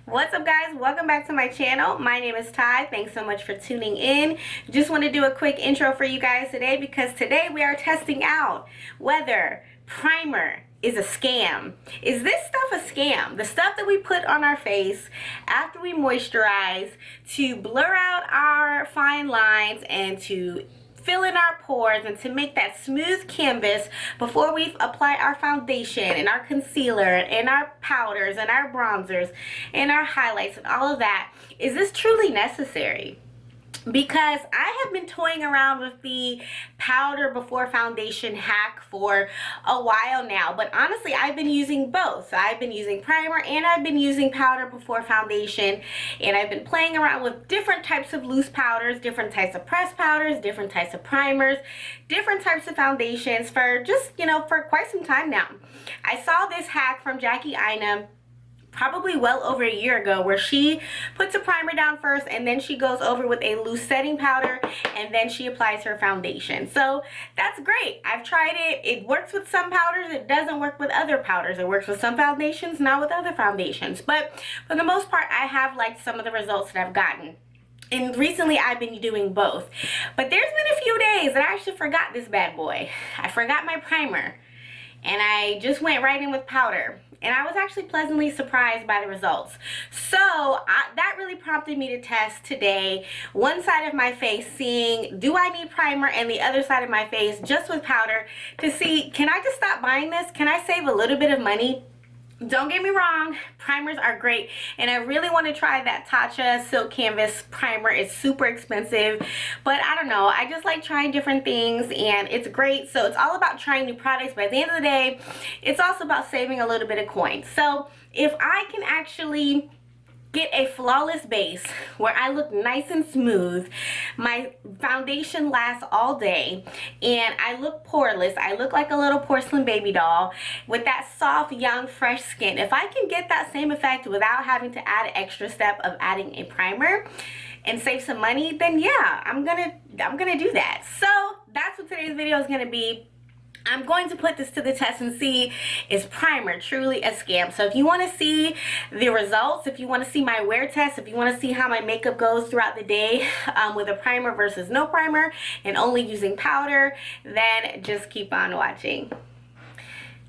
What's up, guys? Welcome back to my channel. My name is Ty. Thanks so much for tuning in. Just want to do a quick intro for you guys today because today we are testing out whether primer is a scam. Is this stuff a scam? The stuff that we put on our face after we moisturize to blur out our fine lines and to fill in our pores and to make that smooth canvas before we apply our foundation and our concealer and our powders and our bronzers and our highlights and all of that. Is this truly necessary? Because I have been toying around with the powder before foundation hack for a while now, but honestly I've been using both. So I've been using primer and I've been using powder before foundation, and I've been playing around with different types of loose powders, different types of pressed powders, different types of primers, different types of foundations for just, for quite some time now. I saw this hack from Jackie Ina probably well over a year ago, where she puts a primer down first and then she goes over with a loose setting powder and then she applies her foundation. So that's great. I've tried it. It works with some powders. It doesn't work with other powders. It works with some foundations, not with other foundations. But for the most part, I have liked some of the results that I've gotten. And recently I've been doing both. But there's been a few days that I actually forgot this bad boy. I forgot my primer and I just went right in with powder. And I was actually pleasantly surprised by the results. So that really prompted me to test today one side of my face, seeing do I need primer, and the other side of my face just with powder, to see, can I just stop buying this? Can I save a little bit of money? Don't get me wrong, primers are great, and I really want to try that Tatcha Silk Canvas primer. It's super expensive, but I don't know, I just like trying different things, and it's great. So it's all about trying new products, but at the end of the day, it's also about saving a little bit of coins. So if I can actually get a flawless base where I look nice and smooth, my foundation lasts all day, and I look poreless, I look like a little porcelain baby doll with that soft, young, fresh skin. If I can get that same effect without having to add an extra step of adding a primer and save some money, then yeah, I'm gonna do that. So that's what today's video is gonna be. I'm going to put this to the test and see, is primer truly a scam? So if you want to see the results, if you want to see my wear test, if you want to see how my makeup goes throughout the day with a primer versus no primer and only using powder, then just keep on watching.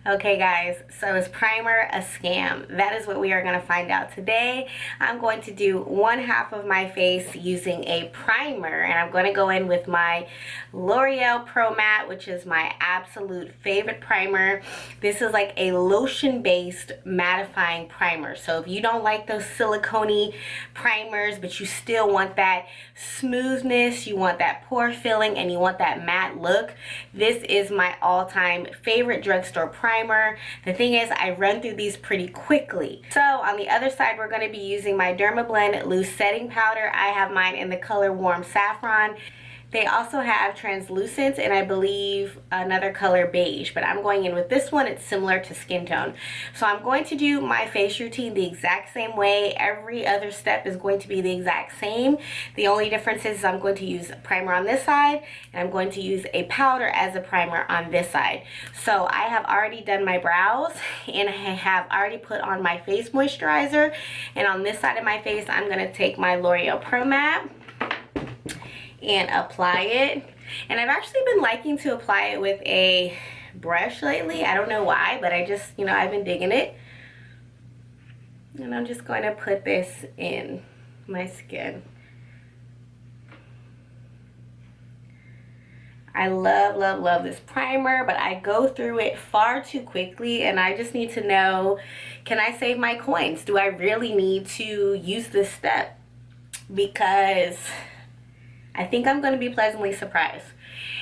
Okay guys, so is primer a scam? That is what we are going to find out today. I'm going to do one half of my face using a primer, and I'm going to go in with my L'Oreal Pro Matte, which is my absolute favorite primer. This is like a lotion based mattifying primer. So if you don't like those silicone-y primers, but you still want that smoothness, you want that pore filling, and you want that matte look, this is my all-time favorite drugstore primer. The thing is, I run through these pretty quickly. So on the other side, we're going to be using my Dermablend loose setting powder. I have mine in the color Warm Saffron. They also have translucent and I believe another color beige, but I'm going in with this one. It's similar to skin tone. So I'm going to do my face routine the exact same way. Every other step is going to be the exact same. The only difference is I'm going to use primer on this side and I'm going to use a powder as a primer on this side. So I have already done my brows and I have already put on my face moisturizer. And on this side of my face, I'm going to take my L'Oreal Pro Matte and apply it. And I've actually been liking to apply it with a brush lately. I don't know why, but I just, I've been digging it. And I'm just going to put this in my skin. I love, love, love this primer, but I go through it far too quickly, and I just need to know, can I save my coins? Do I really need to use this step? Because I think I'm going to be pleasantly surprised.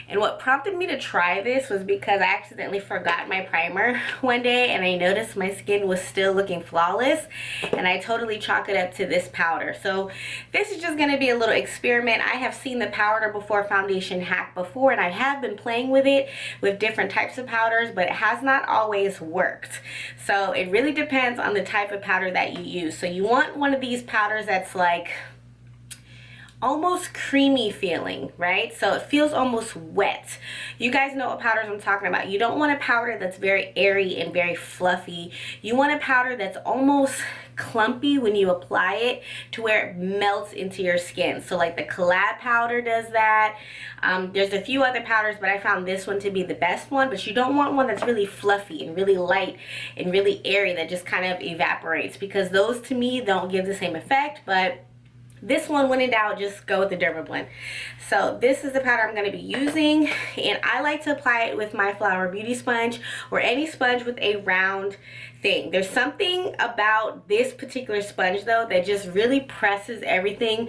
And what prompted me to try this was because I accidentally forgot my primer one day and I noticed my skin was still looking flawless, and I totally chalk it up to this powder. So this is just going to be a little experiment. I have seen the powder before foundation hack before, and I have been playing with it with different types of powders, but it has not always worked. So it really depends on the type of powder that you use. So you want one of these powders that's like almost creamy feeling, right? So it feels almost wet. You guys know what powders I'm talking about. You don't want a powder that's very airy and very fluffy. You want a powder that's almost clumpy when you apply it, to where it melts into your skin. So like the Collab powder does that. There's a few other powders, but I found this one to be the best one. But you don't want one that's really fluffy and really light and really airy that just kind of evaporates, because those to me don't give the same effect. But this one, when in doubt, just go with the Dermablend. So this is the powder I'm going to be using, and I like to apply it with my Flower Beauty sponge, or any sponge with a round thing. There's something about this particular sponge though that just really presses everything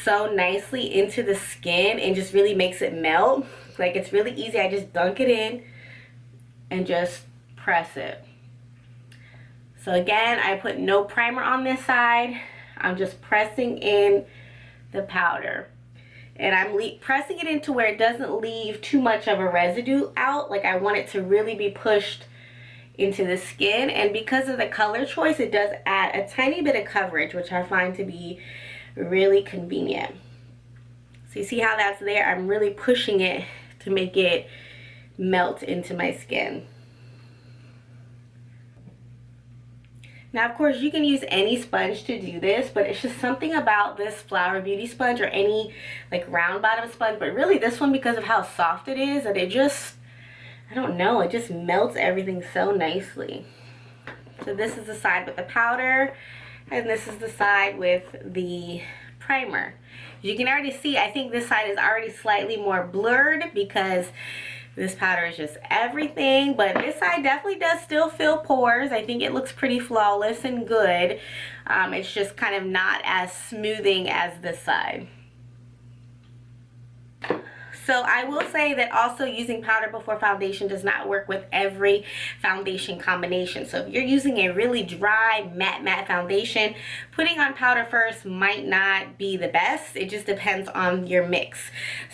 so nicely into the skin and just really makes it melt. Like, it's really easy. I just dunk it in and just press it. So again, I put no primer on this side. I'm just pressing in the powder, and I'm pressing it into where it doesn't leave too much of a residue out. Like, I want it to really be pushed into the skin, and because of the color choice, it does add a tiny bit of coverage, which I find to be really convenient. So you see how that's there? I'm really pushing it to make it melt into my skin. Now, of course, you can use any sponge to do this, but it's just something about this Flower Beauty sponge, or any like round bottom sponge, but really this one, because of how soft it is, that it just, I don't know, it just melts everything so nicely. So this is the side with the powder, and this is the side with the primer. You can already see, I think this side is already slightly more blurred because this powder is just everything, but this side definitely does still fill pores. I think it looks pretty flawless and good. It's just kind of not as smoothing as this side. So I will say that also using powder before foundation does not work with every foundation combination. So if you're using a really dry matte foundation, putting on powder first might not be the best. It just depends on your mix.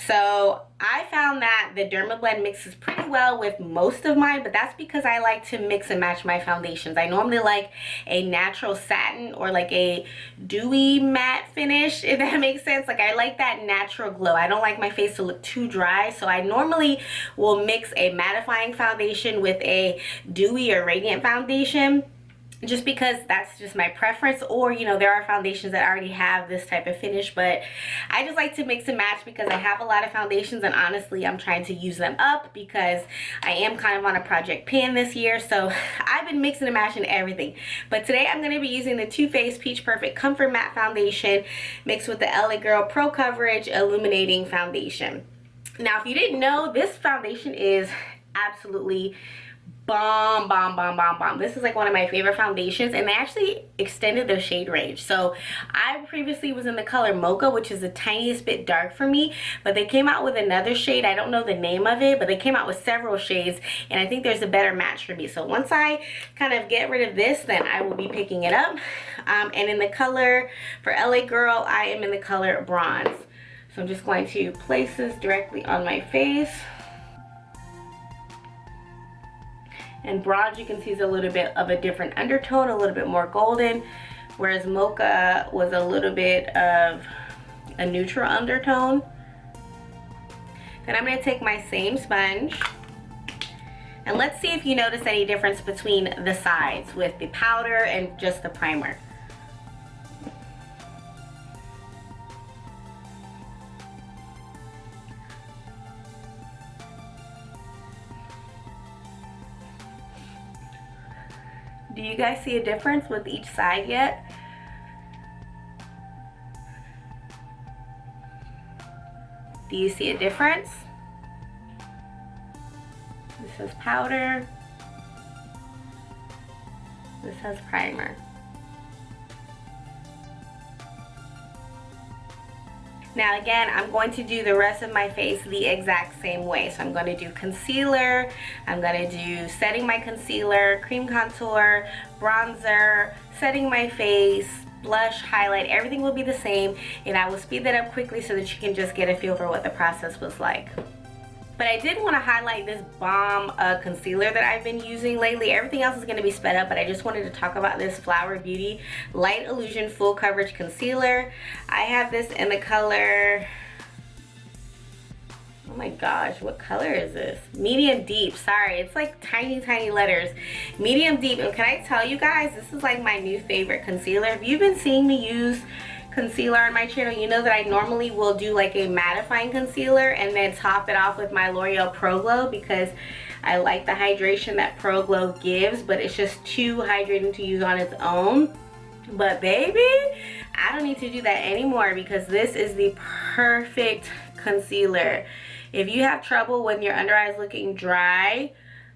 So I found that the Dermablend mixes pretty well with most of mine, but that's because I like to mix and match my foundations. I normally like a natural satin or like a dewy matte finish, if that makes sense. Like, I like that natural glow. I don't like my face to look too dry, so I normally will mix a mattifying foundation with a dewy or radiant foundation, just because that's just my preference. Or, you know, there are foundations that already have this type of finish, but I just like to mix and match because I have a lot of foundations, and honestly I'm trying to use them up because I am kind of on a project pan this year. So I've been mixing and matching everything, but today I'm going to be using the Too Faced Peach Perfect Comfort Matte Foundation mixed with the LA Girl Pro Coverage Illuminating Foundation. Now, if you didn't know, this foundation is absolutely bomb. This is like one of my favorite foundations, and they actually extended their shade range. So I previously was in the color Mocha, which is the tiniest bit dark for me, but they came out with another shade. I don't know the name of it, but they came out with several shades, and I think there's a better match for me. So once I kind of get rid of this, then I will be picking it up. And in the color for LA Girl, I am in the color Bronze. So I'm just going to place this directly on my face. And Bronze, you can see, is a little bit of a different undertone, a little bit more golden, whereas Mocha was a little bit of a neutral undertone. Then I'm going to take my same sponge, and let's see if you notice any difference between the sides with the powder and just the primer. Do you guys see a difference with each side yet? Do you see a difference? This has powder. This has primer. Now again, I'm going to do the rest of my face the exact same way. So I'm going to do concealer, I'm going to do setting my concealer, cream contour, bronzer, setting my face, blush, highlight, everything will be the same, and I will speed that up quickly so that you can just get a feel for what the process was like. But I did want to highlight this bomb concealer that I've been using lately. Everything else is going to be sped up, but I just wanted to talk about this Flower Beauty Light Illusion Full Coverage Concealer. I have this in the color... oh my gosh, what color is this? Medium deep. Sorry, it's like tiny letters. Medium deep. And can I tell you guys, this is like my new favorite concealer. If you've been seeing me use concealer on my channel, you know that I normally will do like a mattifying concealer and then top it off with my L'Oreal Pro Glow, because I like the hydration that Pro Glow gives, but it's just too hydrating to use on its own. But baby, I don't need to do that anymore, because this is the perfect concealer. If you have trouble when your under eyes looking dry,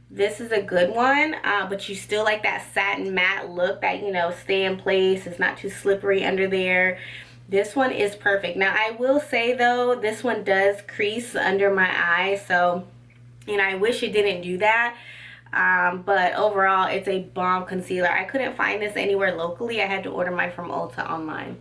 this is a good one, but you still like that satin matte look that, you know, stay in place. It's not too slippery under there. This one is perfect. Now, I will say, though, this one does crease under my eye, so, you know, I wish it didn't do that. But overall, it's a bomb concealer. I couldn't find this anywhere locally. I had to order mine from Ulta online.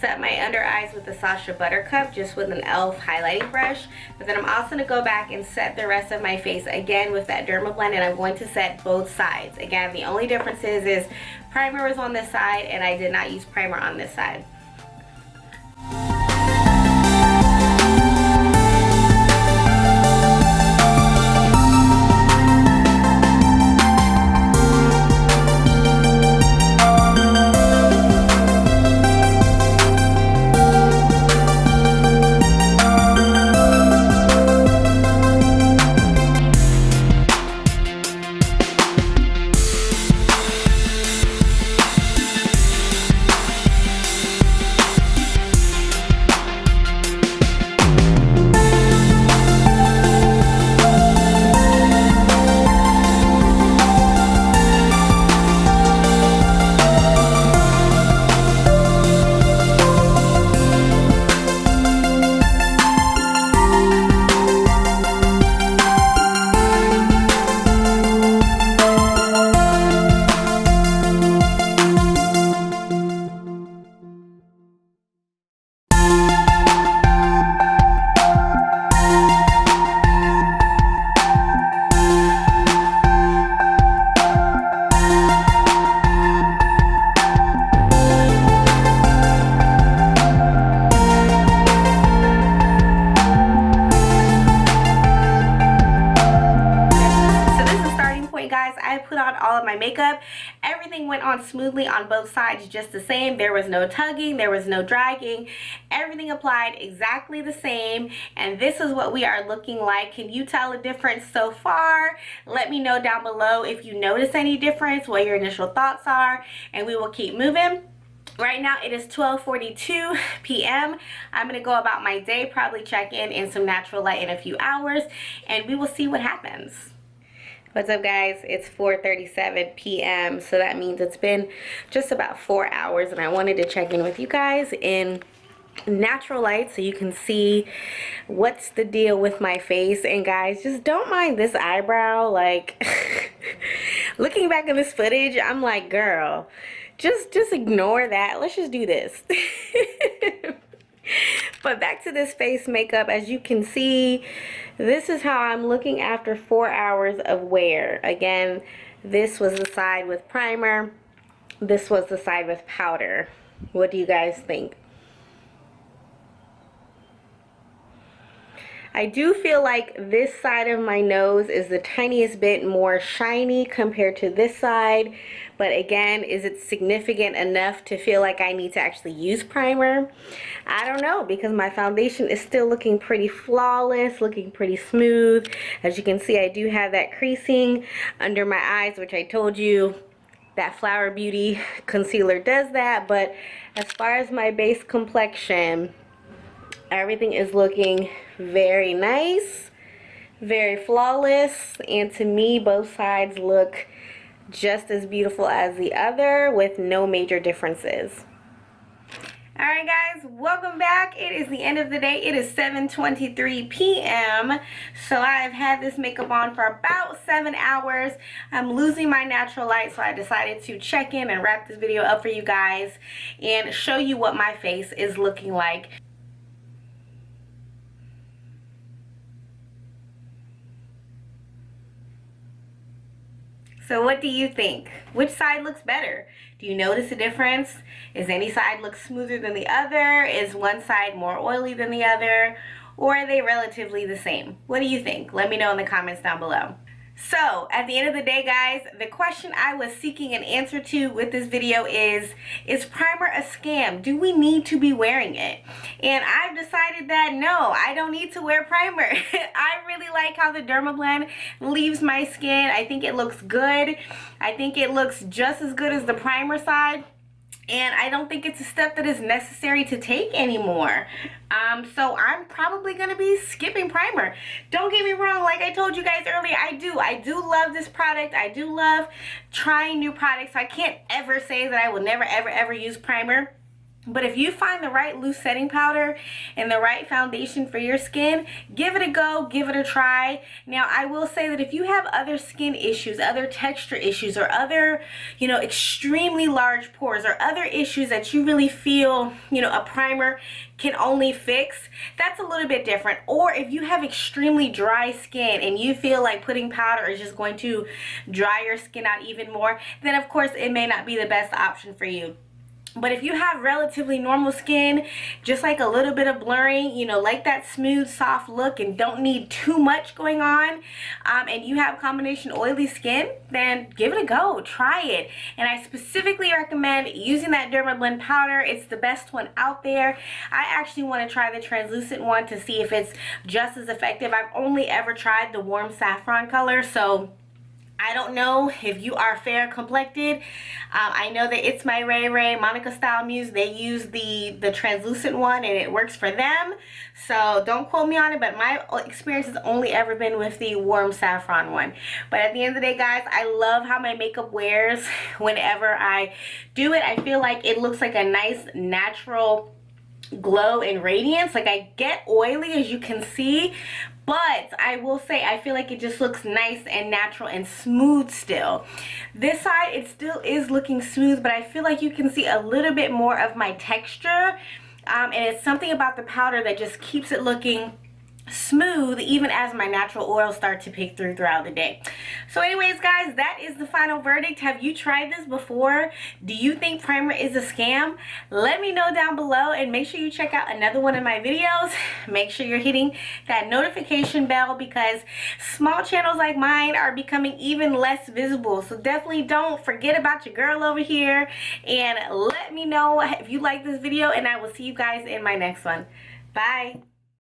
Set my under eyes with the Sacha Buttercup, just with an e.l.f. highlighting brush. But then I'm also going to go back and set the rest of my face again with that Dermablend, and I'm going to set both sides. Again, the only difference is primer was on this side and I did not use primer on this side. All of my makeup, everything went on smoothly on both sides, just the same. There was no tugging, there was no dragging, everything applied exactly the same, and this is what we are looking like. Can you tell a difference so far? Let me know down below if you notice any difference, what your initial thoughts are, and we will keep moving. Right now it is 12:42 p.m. I'm gonna go about my day, probably check in some natural light in a few hours, and we will see what happens. What's up, guys? It's 4:37 p.m. so that means it's been just about 4 hours, and I wanted to check in with you guys in natural light so you can see what's the deal with my face. And guys, just don't mind this eyebrow. Like, looking back in this footage, I'm like, girl, just ignore that. Let's just do this. But back to this face makeup. As you can see, this is how I'm looking after 4 hours of wear. Again, this was the side with primer. This was the side with powder. What do you guys think? I do feel like this side of my nose is the tiniest bit more shiny compared to this side. But again, is it significant enough to feel like I need to actually use primer? I don't know, because my foundation is still looking pretty flawless, looking pretty smooth. As you can see, I do have that creasing under my eyes, which I told you that Flower Beauty concealer does that. But as far as my base complexion, everything is looking very nice, very flawless, and to me both sides look just as beautiful as the other with no major differences. Alright guys, welcome back. It is the end of the day. It is 7:23 p.m. So I've had this makeup on for about 7 hours. I'm losing my natural light, so I decided to check in and wrap this video up for you guys and show you what my face is looking like. So what do you think? Which side looks better? Do you notice a difference? Is any side look smoother than the other? Is one side more oily than the other? Or are they relatively the same? What do you think? Let me know in the comments down below. So at the end of the day guys, the question I was seeking an answer to with this video is primer a scam? Do we need to be wearing it? And I've decided that no, I don't need to wear primer. I really like how the Dermablend leaves my skin. I think it looks good. I think it looks just as good as the primer side. And I don't think it's a step that is necessary to take anymore. So I'm probably going to be skipping primer. Don't get me wrong, like I told you guys earlier, I do love this product. I do love trying new products. So I can't ever say that I will never ever use primer. But if you find the right loose setting powder and the right foundation for your skin, give it a go, give it a try. Now, I will say that if you have other skin issues, other texture issues, or other, extremely large pores, or other issues that you really feel, a primer can only fix, that's a little bit different. Or if you have extremely dry skin and you feel like putting powder is just going to dry your skin out even more, then of course it may not be the best option for you. But if you have relatively normal skin, just like a little bit of blurring, like that smooth, soft look and don't need too much going on, and you have combination oily skin, then give it a go. Try it. And I specifically recommend using that Dermablend powder. It's the best one out there. I actually want to try the translucent one to see if it's just as effective. I've only ever tried the warm saffron color, so I don't know if you are fair complected. I know that It's My Ray Ray, Monica Style Muse, they use the translucent one and it works for them. So don't quote me on it, but my experience has only ever been with the warm saffron one. But at the end of the day, guys, I love how my makeup wears whenever I do it. I feel like it looks like a nice natural glow and radiance. Like I get oily, as you can see, but I will say I feel like it just looks nice and natural and smooth still. This side, it still is looking smooth, but I feel like you can see a little bit more of my texture, and it's something about the powder that just keeps it looking smooth even as my natural oils start to pick throughout the day. So anyways guys, that is the final verdict. Have you tried this before? Do you think primer is a scam? Let me know down below, and make sure you check out another one of my videos. Make sure you're hitting that notification bell, because small channels like mine are becoming even less visible. So definitely don't forget about your girl over here, and let me know if you like this video, and I will see you guys in my next one. Bye.